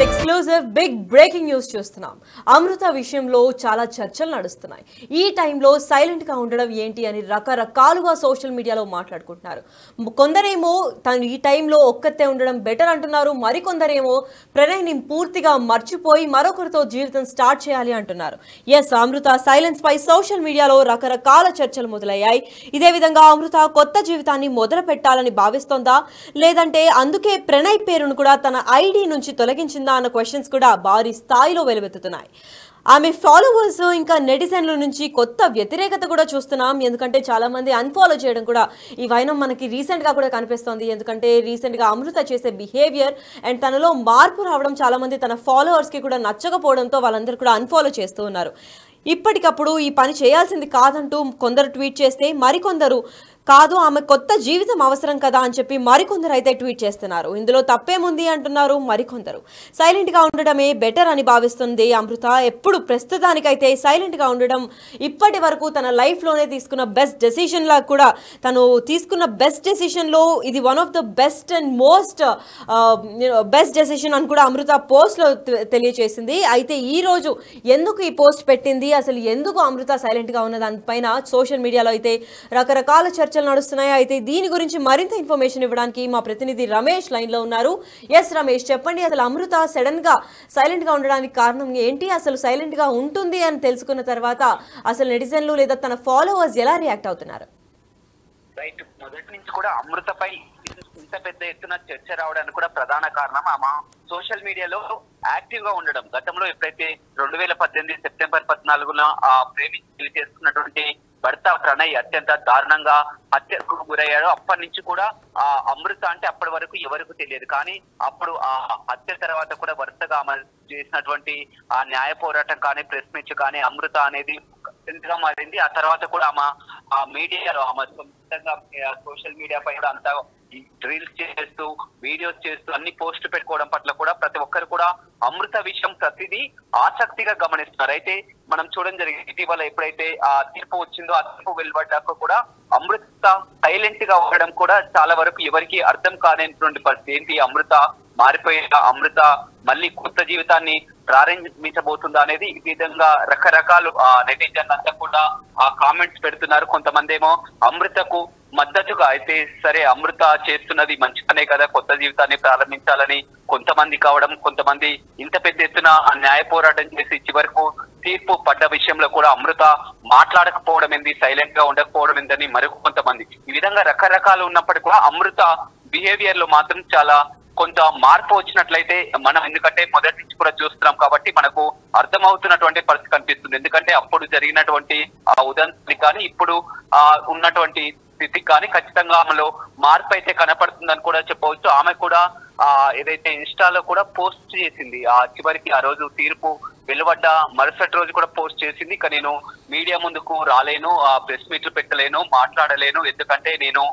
అసలు exclusive big breaking news చూస్తున్నాం. అమృత విషయంలో చాలా చర్చలు నడుస్తున్నాయి. ఈ టైంలో సైలెంట్ గా ఉండడం ఏంటి అని రకరకాలుగా సోషల్ మీడియాలో మాట్లాడుకుంటున్నారు. కొందరేమో తను ఈ టైంలో ఒక్కతే ఉండడం బెటర్ అంటున్నారు. మరికొందరేమో ప్రణయ్ని పూర్తిగా మర్చిపోయి మరొకరితో జీవితం స్టార్ట్ చేయాలి అంటున్నారు. ఎస్, అమృత సైలెన్స్ పై సోషల్ మీడియాలో రకరకాల చర్చలు మొదలయ్యాయి. ఇదే విధంగా అమృత కొత్త జీవితాన్ని మొదలు పెట్టాలని భావిస్తోందా, లేదంటే అందుకే ప్రణయ్ పేరును కూడా తన ఐడి నుంచి తొలగించిందా అన్న క్వశ్చన్స్ కూడా భారీ స్థాయిలో వెలువెత్తుతున్నాయి. ఆమె ఫాలోవర్స్ ఇంకా నెటిజన్ల నుంచి కొత్త వ్యతిరేకత కూడా చూస్తున్నాం. ఎందుకంటే చాలా మంది అన్ఫాలో చేయడం కూడా ఈ వైనం మనకి రీసెంట్ గా కూడా కనిపిస్తోంది. ఎందుకంటే రీసెంట్ గా అమృత చేసే బిహేవియర్ అండ్ తనలో మార్పు రావడం చాలా మంది తన ఫాలోవర్స్ కి కూడా నచ్చకపోవడంతో వాళ్ళందరూ కూడా అన్ఫాలో చేస్తూ ఉన్నారు. ఇప్పటికప్పుడు ఈ పని చేయాల్సింది కాదంటూ కొందరు ట్వీట్ చేస్తే మరికొందరు కాదు, ఆమె కొత్త జీవితం అవసరం కదా అని చెప్పి మరికొందరు అయితే ట్వీట్ చేస్తున్నారు. ఇందులో తప్పేముంది అంటున్నారు మరికొందరు. సైలెంట్ గా ఉండడమే బెటర్ అని భావిస్తుంది అమృత. ఎప్పుడు ప్రస్తుతానికైతే సైలెంట్ గా ఉండడం ఇప్పటి వరకు తన లైఫ్ లోనే తీసుకున్న బెస్ట్ డెసిషన్ లా కూడా తను తీసుకున్న బెస్ట్ డెసిషన్ లో ఇది one of the best and most best decision అని కూడా అమృత పోస్ట్ లో తెలియజేసింది. అయితే ఈ రోజు ఎందుకు ఈ పోస్ట్ పెట్టింది, అసలు ఎందుకు అమృత సైలెంట్ గా ఉన్న దానిపైన సోషల్ మీడియాలో అయితే రకరకాల చర్చలు నడుస్తున్నాయి. అయితే దీని గురించి మరింత ఇన్ఫర్మేషన్ ఇవ్వడానికి మా ప్రతినిధి రమేష్ లైన్ లో ఉన్నారు. ఎస్ రమేష్, చెప్పండి, అసలు అమృత సడన్ గా సైలెంట్ గా ఉండడానికి కారణం ఏంటి? అసలు సైలెంట్ గా ఉంటుంది అని తెలుసుకున్న తర్వాత అసలు నెటిజన్లు లేదా తన ఫాలోవర్స్ ఎలా రియాక్ట్ అవుతున్నారు? రైట్, మొదటి నుంచి కూడా అమృతపై ఇంత పెద్ద ఎత్తున చర్చ రావడానికి కూడా ప్రధాన కారణం ఆమె సోషల్ మీడియాలో యాక్టివ్ గా ఉండడం. గతంలో ఎప్పుడైతే 2018 సెప్టెంబర్ 14న ప్రేమించి చేసుకున్నటువంటి భర్త ప్రణయ్ అత్యంత దారుణంగా హత్యకు గురయ్యాడు. అప్పటి నుంచి కూడా అమృత అంటే అప్పటి వరకు ఎవరికి తెలియదు. కానీ అప్పుడు ఆ హత్య తర్వాత కూడా వరుసగా అమలు చేసినటువంటి ఆ న్యాయ పోరాటం కానీ ప్రెస్ మీట్ కానీ అమృత అనేది ఎంతగా మారింది. ఆ తర్వాత కూడా ఆమె ఆ మీడియాలో ఆమె సొంతంగా సోషల్ మీడియా పై కూడా అంతా రీల్స్ చేస్తూ వీడియోస్ చేస్తూ అన్ని పోస్ట్ పెట్టుకోవడం పట్ల కూడా ప్రతి ఒక్కరు కూడా అమృత విషయం ప్రతిదీ ఆసక్తిగా గమనిస్తున్నారు. అయితే మనం చూడడం జరిగింది ఇటీవల ఎప్పుడైతే ఆ తీర్పు వచ్చిందో ఆ తీర్పు వెలువడ్డాక కూడా అమృత సైలెంట్ గా ఉండడం కూడా చాలా వరకు ఎవరికి అర్థం కానటువంటి పరిస్థితి. ఏంటి, అమృత మారిపోయిన అమృత మళ్ళీ కొత్త జీవితాన్ని ప్రారంభించబోతుందా అనేది ఈ విధంగా రకరకాలు నెటిజన్లు అంతా కూడా ఆ కామెంట్స్ పెడుతున్నారు. కొంతమంది ఏమో అమృతకు మద్దతుగా అయితే సరే అమృత చేస్తున్నది మంచిగానే కదా, కొత్త జీవితాన్ని ప్రారంభించాలని కొంతమంది కావడం, కొంతమంది ఇంత పెద్ద ఎత్తున న్యాయ పోరాటం చేసి చివరకు తీర్పు పడ్డ విషయంలో కూడా అమృత మాట్లాడకపోవడం ఏంది, సైలెంట్ గా ఉండకపోవడం ఏందని మరికొంతమంది. ఈ విధంగా రకరకాలు ఉన్నప్పటికీ కూడా అమృత బిహేవియర్ లో మాత్రం చాలా కొంత మార్పు వచ్చినట్లయితే మనం, ఎందుకంటే మొదటి నుంచి కూడా చూస్తున్నాం కాబట్టి మనకు అర్థమవుతున్నటువంటి పరిస్థితి కనిపిస్తుంది. ఎందుకంటే అప్పుడు జరిగినటువంటి ఆ ఉదంతాన్ని కానీ ఇప్పుడు ఉన్నటువంటి స్థితికి కానీ ఖచ్చితంగా ఆమెలో మార్పు అయితే కనపడుతుందని కూడా చెప్పవచ్చు. ఆమె కూడా ఏదైతే ఇన్స్టాలో కూడా పోస్ట్ చేసింది, చివరికి ఆ రోజు తీర్పు వెలువడ్డ మరుసటి రోజు కూడా పోస్ట్ చేసింది. ఇక నేను మీడియా ముందుకు రాలేను, ప్రెస్ మీట్లు పెట్టలేను, మాట్లాడలేను, ఎందుకంటే నేను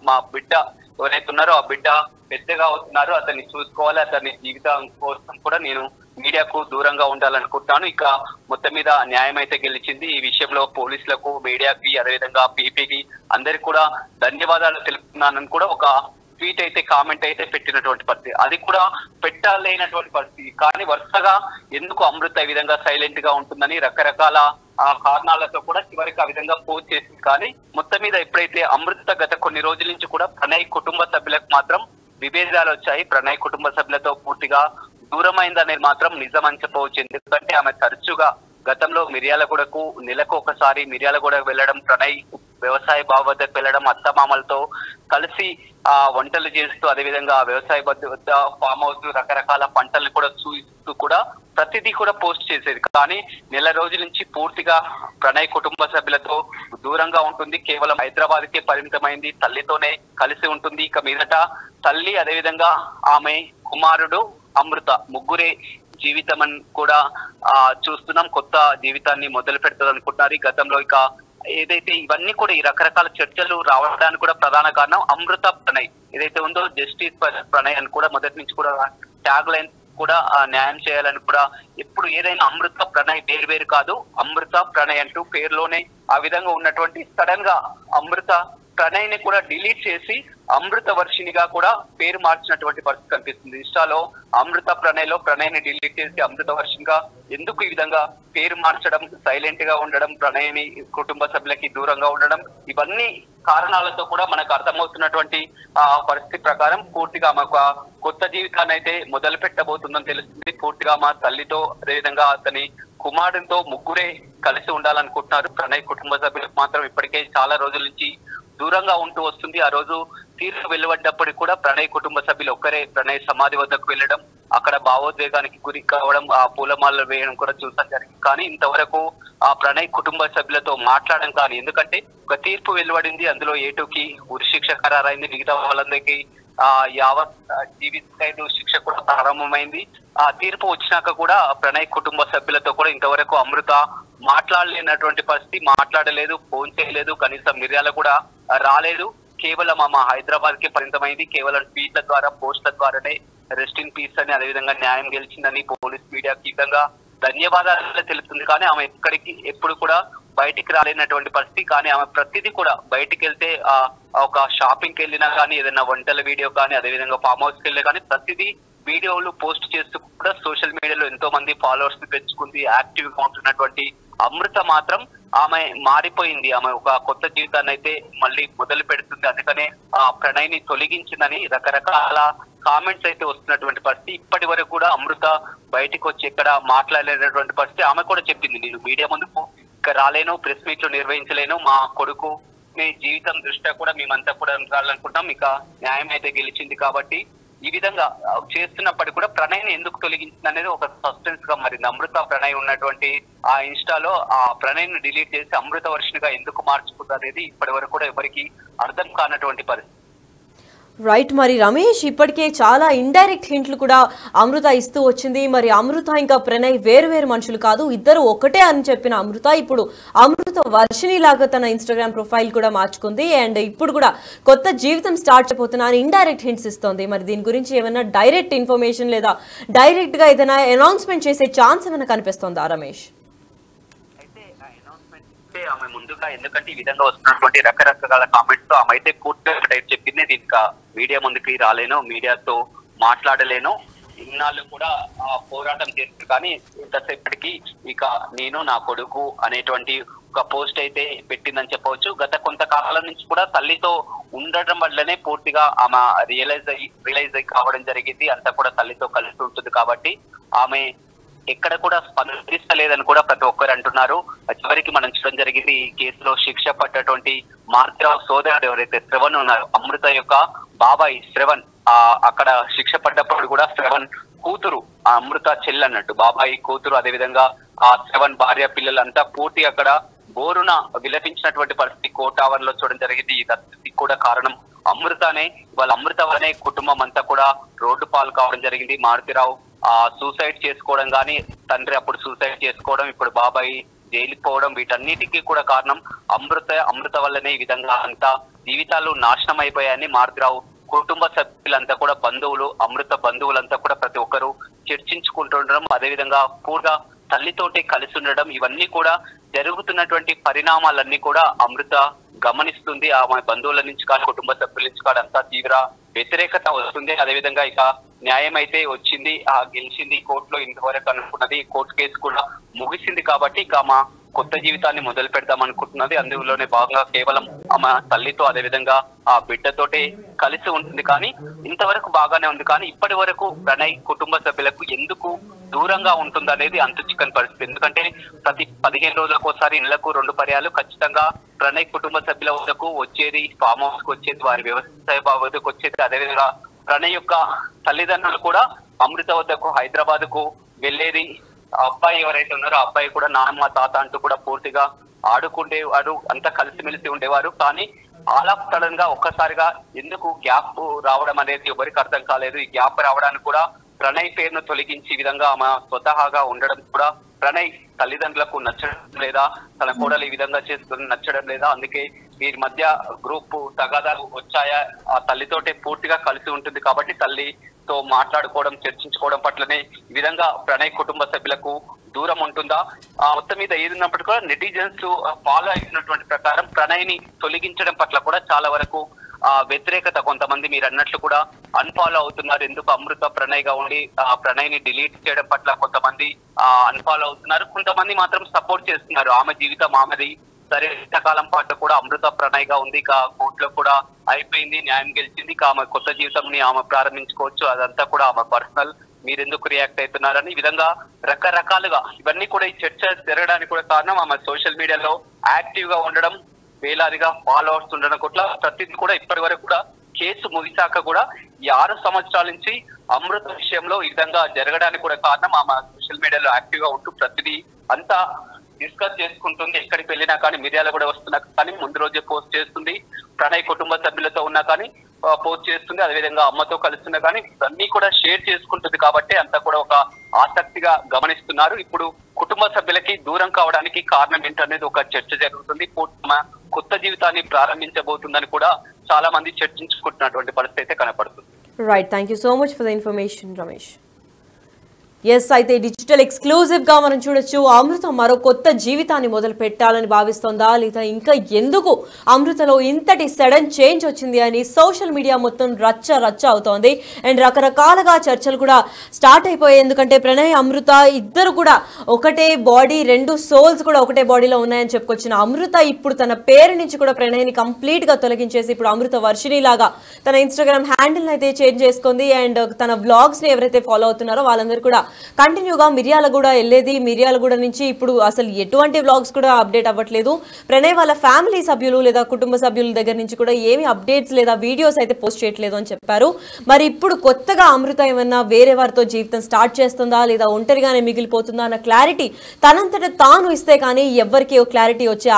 మా బిడ్డ ఎవరైతే ఉన్నారో ఆ బిడ్డ పెద్దగా అవుతున్నారు, అతన్ని చూసుకోవాలి, అతని జీవితం కోసం కూడా నేను మీడియాకు దూరంగా ఉండాలనుకుంటున్నాను. ఇక మొత్తం మీద న్యాయం అయితే గెలిచింది. ఈ విషయంలో పోలీసులకు, మీడియాకి, అదేవిధంగా పీపీకి అందరికి కూడా ధన్యవాదాలు తెలుపుతున్నానని కూడా ఒక ట్వీట్ అయితే కామెంట్ అయితే పెట్టినటువంటి పరిస్థితి. అది కూడా పెట్టలేనటువంటి పరిస్థితి. కానీ వరుసగా ఎందుకు అమృత ఈ విధంగా సైలెంట్ గా ఉంటుందని రకరకాల కారణాలతో కూడా చివరికి ఆ విధంగా పోస్ట్ చేసింది. కానీ మొత్తం మీద ఎప్పుడైతే అమృత గత కొన్ని రోజుల నుంచి కూడా ప్రణయ్ కుటుంబ సభ్యులకు మాత్రం విభేదాలు వచ్చాయి, ప్రణయ్ కుటుంబ సభ్యులతో పూర్తిగా దూరమైందనేది మాత్రం నిజం అని చెప్పవచ్చు. ఎందుకంటే ఆమె తరచుగా గతంలో మిర్యాలగూడకు నెలకు ఒకసారి మిర్యాలగూడకు వెళ్ళడం, ప్రణయ్ వ్యవసాయ బావి వద్దకు వెళ్ళడం, అత్తమామలతో కలిసి వంటలు చేస్తూ అదేవిధంగా వ్యవసాయ వద్ద ఫామ్ హౌస్ రకరకాల పంటలను కూడా చూస్తూ కూడా ప్రతిదీ కూడా పోస్ట్ చేసేది. కానీ నెల రోజుల నుంచి పూర్తిగా ప్రణయ్ కుటుంబ సభ్యులతో దూరంగా ఉంటుంది, కేవలం హైదరాబాద్ కే పరిమితమైంది, తల్లితోనే కలిసి ఉంటుంది. ఇక మీదట తల్లి అదేవిధంగా ఆమె కుమారుడు అమృత ముగ్గురే జీవితం అని కూడా చూస్తున్నాం. కొత్త జీవితాన్ని మొదలు పెడుతుంది అనుకుంటున్నారు. ఈ గతంలో ఇక ఏదైతే ఇవన్నీ కూడా ఈ రకరకాల చర్చలు రావడానికి కూడా ప్రధాన కారణం అమృత ప్రణయ్ ఏదైతే ఉందో జస్టిస్ ప్రణయ్ అని కూడా మొదటి నుంచి కూడా ట్యాగ్ లైన్ కూడా న్యాయం చేయాలని కూడా ఎప్పుడు ఏదైనా అమృత ప్రణయ్ వేరు వేరు కాదు, అమృత ప్రణయ్ అంటూ పేరులోనే ఆ విధంగా ఉన్నటువంటి సడన్ గా అమృత ప్రణయ్ ని కూడా డిలీట్ చేసి అమృత వర్షినిగా కూడా పేరు మార్చినటువంటి పరిస్థితి కనిపిస్తుంది. ఇన్స్టాలో అమృత ప్రణయ్ లో ప్రణయ్ ని డిలీట్ చేసి అమృత వర్షినిగా ఎందుకు ఈ విధంగా పేరు మార్చడం, సైలెంట్ గా ఉండడం, ప్రణయ్ ని కుటుంబ సభ్యులకి దూరంగా ఉండడం, ఇవన్నీ కారణాలతో కూడా మనకు అర్థమవుతున్నటువంటి పరిస్థితి ప్రకారం పూర్తిగా మాకు కొత్త జీవితాన్ని అయితే మొదలు పెట్టబోతుందని తెలుస్తుంది. పూర్తిగా మా తల్లితో అదేవిధంగా అతని కుమారుడితో ముగ్గురే కలిసి ఉండాలనుకుంటున్నారు. ప్రణయ్ కుటుంబ సభ్యులకు మాత్రం ఇప్పటికే చాలా రోజుల నుంచి దూరంగా ఉంటూ వస్తుంది. ఆ రోజు తీర్పు వెలువడ్డప్పటికి కూడా ప్రణయ్ కుటుంబ సభ్యులు ఒక్కరే ప్రణయ్ సమాధి వద్దకు వెళ్ళడం, అక్కడ భావోద్వేగానికి గురి కావడం, ఆ పూలమాలలు వేయడం కూడా చూడడం జరిగింది. కానీ ఇంతవరకు ఆ ప్రణయ్ కుటుంబ సభ్యులతో మాట్లాడడం కానీ, ఎందుకంటే ఒక తీర్పు వెలువడింది, అందులో ఏటుకి ఉరిశిక్ష ఖరారైంది, మిగతా వాళ్ళందరికీ యావత్ జీవిత ఖైదు శిక్ష కూడా ప్రారంభమైంది. ఆ తీర్పు వచ్చినాక కూడా ప్రణయ్ కుటుంబ సభ్యులతో కూడా ఇంతవరకు అమృత మాట్లాడలేనటువంటి పరిస్థితి, మాట్లాడలేదు, ఫోన్ చేయలేదు, కనీసం మిర్యాల కూడా రాలేదు. కేవలం ఆమె హైదరాబాద్ కి పరిమితమైంది. కేవలం ట్వీట్ల ద్వారా, పోస్ట్ల ద్వారానే రెస్ట్ ఇన్ పీస్ అని, అదేవిధంగా న్యాయం గెలిచిందని పోలీస్ మీడియాకి విధంగా ధన్యవాదాలు తెలుపుతుంది. కానీ ఆమె ఎప్పుడు కూడా బయటికి రాలేనటువంటి పరిస్థితి. కానీ ఆమె ప్రతిదీ కూడా బయటికి వెళ్తే ఒక షాపింగ్కి వెళ్ళినా కానీ, ఏదైనా వంటల వీడియో కానీ, అదేవిధంగా ఫామ్ హౌస్కి వెళ్ళినా కానీ ప్రతిదీ వీడియోలు పోస్ట్ చేస్తూ కూడా సోషల్ మీడియాలో ఎంతో మంది ఫాలోవర్స్ ని పెంచుకుంది. యాక్టివ్ గా ఉంటున్నటువంటి అమృత మాత్రం ఆమె మారిపోయింది. ఆమె ఒక కొత్త జీవితాన్ని అయితే మళ్ళీ మొదలు పెడుతుంది. అందుకనే ప్రణయ్ ని తొలగించిందని రకరకాల కామెంట్స్ అయితే వస్తున్నటువంటి పరిస్థితి. ఇప్పటి వరకు కూడా అమృత బయటకు వచ్చి ఎక్కడ మాట్లాడలేనటువంటి పరిస్థితి. ఆమె కూడా చెప్పింది, నేను మీడియా ముందుకు ఇక్కడ రాలేను, ప్రెస్ మీట్లు నిర్వహించలేను, మా కొడుకు మీ జీవితం దృష్ట్యా కూడా మేమంతా కూడా రావాలనుకుంటాం, ఇక న్యాయం అయితే గెలిచింది కాబట్టి ఈ విధంగా చేస్తున్నప్పటికీ కూడా ప్రణయ్ ని ఎందుకు తొలగించింది అనేది ఒక సస్పెన్స్ గా మారింది. అమృత ప్రణయ్ ఉన్నటువంటి ఆ ఇన్స్టాలో ఆ ప్రణయ్ ని డిలీట్ చేసి అమృత వర్షినిగా ఎందుకు మార్చుకుంది అనేది ఇప్పటి వరకు కూడా ఎవరికి అర్థం కానటువంటి పరిస్థితి. రైట్. మరి రమేష్, ఇప్పటికే చాలా ఇండైరెక్ట్ హింట్లు కూడా అమృత ఇస్తూ వచ్చింది. మరి అమృత ఇంకా ప్రణయ్ వేరు వేరు మనుషులు కాదు, ఇద్దరు ఒకటే అని చెప్పిన అమృత ఇప్పుడు అమృత వర్షిని లాగా తన ఇన్స్టాగ్రామ్ ప్రొఫైల్ కూడా మార్చుకుంది. అండ్ ఇప్పుడు కూడా కొత్త జీవితం స్టార్ట్ అయిపోతున్నా అని ఇండైరెక్ట్ హింట్స్ ఇస్తోంది. మరి దీని గురించి ఏమైనా డైరెక్ట్ ఇన్ఫర్మేషన్ లేదా డైరెక్ట్ గా ఏదైనా అనౌన్స్మెంట్ చేసే ఛాన్స్ ఏమైనా కనిపిస్తోందా రమేష్? ఆమె ముందుగా, ఎందుకంటే ఈ విధంగా వస్తున్నటువంటి రకరకాల కామెంట్స్ తో ఆమె అయితే పూర్తిగా టైప్ చెప్పింది, దీనికి మీడియా ముందుకి రాలేను, మీడియాతో మాట్లాడలేను, ఇన్నాళ్ళు కూడా పోరాటం చేస్తుంది, కానీ ఇంతసేపటికి ఇక నేను నా కొడుకు అనేటువంటి ఒక పోస్ట్ అయితే పెట్టిందని చెప్పవచ్చు. గత కొంతకాలం నుంచి కూడా తల్లితో ఉండటం వల్లనే పూర్తిగా ఆమె రియలైజ్ కావడం జరిగింది. అంతా కూడా తల్లితో కలిసి ఉంటుంది కాబట్టి ఆమె ఎక్కడ కూడా స్పందిస్తలేదని కూడా ప్రతి ఒక్కరు అంటున్నారు. చివరికి మనం చూడడం జరిగింది, ఈ కేసులో శిక్ష పడ్డటువంటి మార్తిరావు సోదరుడు ఎవరైతే శ్రవణ్ ఉన్నారు, అమృత యొక్క బాబాయ్ శ్రవణ్, అక్కడ శిక్ష పడ్డప్పుడు కూడా శ్రవణ్ కూతురు, అమృత చెల్లి అన్నట్టు, బాబాయ్ కూతురు, అదేవిధంగా ఆ శ్రవణ్ భార్య పిల్లలంతా పూర్తి అక్కడ బోరున విలపించినటువంటి పరిస్థితి కోర్టు ఆవరణలో చూడడం జరిగింది. ఈ పరిస్థితికి కూడా కారణం అమృతనే. వాళ్ళ అమృత వల్లనే కుటుంబం అంతా కూడా రోడ్డు పాలు కావడం జరిగింది. మారుతిరావు సూసైడ్ చేసుకోవడం కానీ, తండ్రి అప్పుడు సూసైడ్ చేసుకోవడం, ఇప్పుడు బాబాయ్ జైలుకి పోవడం, వీటన్నిటికీ కూడా కారణం అమృత వల్లనే ఈ విధంగా అంతా జీవితాలు నాశనం అయిపోయాయని మారుతిరావు కుటుంబ సభ్యులంతా కూడా, బంధువులు, అమృత బంధువులంతా కూడా ప్రతి ఒక్కరు చర్చించుకుంటుండడం, అదేవిధంగా పూర్గా తల్లితోటి కలిసి ఉండడం, ఇవన్నీ కూడా జరుగుతున్నటువంటి పరిణామాలన్నీ కూడా అమృత గమనిస్తుంది. ఆమె బంధువుల నుంచి కానీ, కుటుంబ సభ్యుల నుంచి కానీ అంతా తీవ్ర వ్యతిరేకత వస్తుంది. అదేవిధంగా ఇక న్యాయం అయితే వచ్చింది, గెలిచింది కోర్టులో. ఇంతవరకు అనుకున్నది కోర్టు కేసు కూడా ముగిసింది కాబట్టి ఇక మా కొత్త జీవితాన్ని మొదలు పెడదాం అనుకుంటున్నది. అందులోనే భాగంగా కేవలం ఆమె తల్లితో అదేవిధంగా ఆ బిడ్డతోటే కలిసి ఉంటుంది. కానీ ఇంతవరకు బాగానే ఉంది. కానీ ఇప్పటి వరకు ప్రణయ్ కుటుంబ సభ్యులకు ఎందుకు దూరంగా ఉంటుంది అనేది అంతు చిక్కని పరిస్థితి. ఎందుకంటే ప్రతి 15 రోజులకు ఒకసారి నెలకు 2 పర్యాలు ఖచ్చితంగా ప్రణయ్ కుటుంబ సభ్యుల వద్దకు వచ్చేది, ఫామ్ హౌస్ కు వచ్చేది, వారి వ్యవసాయ వద్దకు వచ్చేది. అదేవిధంగా ప్రణయ్ యొక్క తల్లిదండ్రులు కూడా అమృత వద్దకు హైదరాబాద్ కు వెళ్ళేది. అబ్బాయి ఎవరైతే ఉన్నారో ఆ అబ్బాయి కూడా నాన్నమ్మ తాత అంటూ కూడా పూర్తిగా ఆడుకుండేవారు, అంతా కలిసిమెలిసి ఉండేవారు. కానీ ఆల్ ఆఫ్ సడన్ గా ఒక్కసారిగా ఎందుకు గ్యాప్ రావడం అనేది ఎవరికి అర్థం కాలేదు. ఈ గ్యాప్ రావడానికి కూడా ప్రణయ్ పేరును తొలగించి ఈ విధంగా ఆమె స్వతహాగా ఉండడం కూడా ప్రణయ్ తల్లిదండ్రులకు నచ్చడం లేదా, తన కోడలు ఈ విధంగా చేస్తుంది నచ్చడం లేదా. అందుకే వీరి మధ్య గ్రూప్ తగాదాలు వచ్చాయా, ఆ తల్లితోటే పూర్తిగా కలిసి ఉంటుంది కాబట్టి తల్లితో మాట్లాడుకోవడం, చర్చించుకోవడం పట్లనే ఈ విధంగా ప్రణయ్ కుటుంబ సభ్యులకు దూరం ఉంటుందా. మొత్తం మీద ఏది ఉన్నప్పటికీ కూడా నెటిజన్స్ ఫాలో అయినటువంటి ప్రకారం ప్రణయ్ ప్రణయ్ని తొలగించడం పట్ల కూడా చాలా వరకు వ్యతిరేకత, కొంతమంది మీరు అన్నట్లు కూడా అన్ఫాలో అవుతున్నారు. ఎందుకు అమృత ప్రణయ్ గా ఉండి ప్రణయ్ని డిలీట్ చేయడం పట్ల కొంతమంది అన్ఫాలో అవుతున్నారు, కొంతమంది మాత్రం సపోర్ట్ చేస్తున్నారు. ఆమె జీవితం ఆమెది, సరే ఇంతకాలం పాటు కూడా అమృత ప్రణయ్ గా ఉంది, కోర్టులో కూడా అయిపోయింది, న్యాయం గెలిచింది, ఆమె కొత్త జీవితంని ఆమె ప్రారంభించుకోవచ్చు, అదంతా కూడా ఆమె పర్సనల్, మీరెందుకు రియాక్ట్ అవుతున్నారని ఈ విధంగా రకరకాలుగా ఇవన్నీ కూడా ఈ చర్చ జరగడానికి కూడా కారణం ఆమె సోషల్ మీడియాలో యాక్టివ్ గా ఉండడం, వేలాదిగా ఫాలోవర్స్ ఉండడం కూడా, ప్రతిదీ కూడా ఇప్పటి వరకు కూడా కేసు ముగిశాక కూడా ఈ 6 సంవత్సరాల నుంచి అమృత విషయంలో ఈ విధంగా జరగడానికి కూడా కారణం ఆమె సోషల్ మీడియాలో యాక్టివ్ గా ఉంటూ ప్రతిదీ అంతా డిస్కస్ చేసుకుంటుంది. ఎక్కడికి వెళ్ళినా కానీ, మీడియాలో కూడా వస్తున్నా కానీ ముందు రోజే పోస్ట్ చేస్తుంది, ప్రణయ్ కుటుంబ సభ్యులతో ఉన్నా కానీ పోస్ట్ చేస్తుంది, అదేవిధంగా అమ్మతో కలుస్తున్నా కానీ అన్ని కూడా షేర్ చేసుకుంటుంది. కాబట్టి అంతా కూడా ఒక ఆసక్తిగా గమనిస్తున్నారు. ఇప్పుడు కుటుంబ సభ్యులకి దూరం కావడానికి కారణం ఏంటనేది ఒక చర్చ జరుగుతుంది. కొత్త జీవితాన్ని ప్రారంభించబోతుందని కూడా చాలా మంది చర్చించుకుంటున్నటువంటి పరిస్థితి అయితే కనపడుతుంది. Right, thank you so much for the information Ramesh. Yes, అయితే డిజిటల్ ఎక్స్క్లూజివ్ గా మనం చూడొచ్చు, అమృత మరో కొత్త జీవితాన్ని మొదలు పెట్టాలని భావిస్తోందా, లేదా ఇంకా ఎందుకు అమృతలో ఇంతటి సడన్ చేంజ్ వచ్చింది అని సోషల్ మీడియా మొత్తం రచ్చ అవుతోంది. అండ్ రకరకాలుగా చర్చలు కూడా స్టార్ట్ అయిపోయాయి. ఎందుకంటే ప్రణయ్ అమృత ఇద్దరు కూడా ఒకటే బాడీ, 2 సోల్స్ కూడా ఒకటే బాడీలో ఉన్నాయని చెప్పుకొచ్చిన అమృత ఇప్పుడు తన పేరు నుంచి కూడా ప్రణయ్ని కంప్లీట్ గా తొలగించేసి ఇప్పుడు అమృత వర్షిణి లాగా తన ఇన్స్టాగ్రామ్ హ్యాండిల్ అయితే చేంజ్ చేసుకుంది. అండ్ తన బ్లాగ్స్ ని ఎవరైతే ఫాలో అవుతున్నారో వాళ్ళందరూ కూడా కంటిన్యూగా మిర్యాలగూడ వెళ్ళేది, మిర్యాలగూడ నుంచి ఇప్పుడు అసలు ఎటువంటి వ్లాగ్స్ కూడా అప్డేట్ అవ్వట్లేదు. ప్రణయ్ వాళ్ళ ఫ్యామిలీ సభ్యులు లేదా కుటుంబ సభ్యుల దగ్గర నుంచి కూడా ఏమి అప్డేట్స్ లేదా వీడియోస్ అయితే పోస్ట్ చేయట్లేదు అని చెప్పారు. మరి ఇప్పుడు కొత్తగా అమృత ఏమన్నా వేరే వారితో జీవితం స్టార్ట్ చేస్తుందా లేదా ఒంటరిగానే మిగిలిపోతుందా అన్న క్లారిటీ తనంతట తాను ఇస్తే కానీ ఎవ్వరికి క్లారిటీ వచ్చే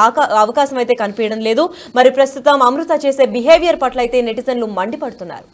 అవకాశం అయితే కనిపించడం లేదు. మరి ప్రస్తుతం అమృత చేసే బిహేవియర్ పట్ల అయితే నెటిజన్లు మండిపడుతున్నారు.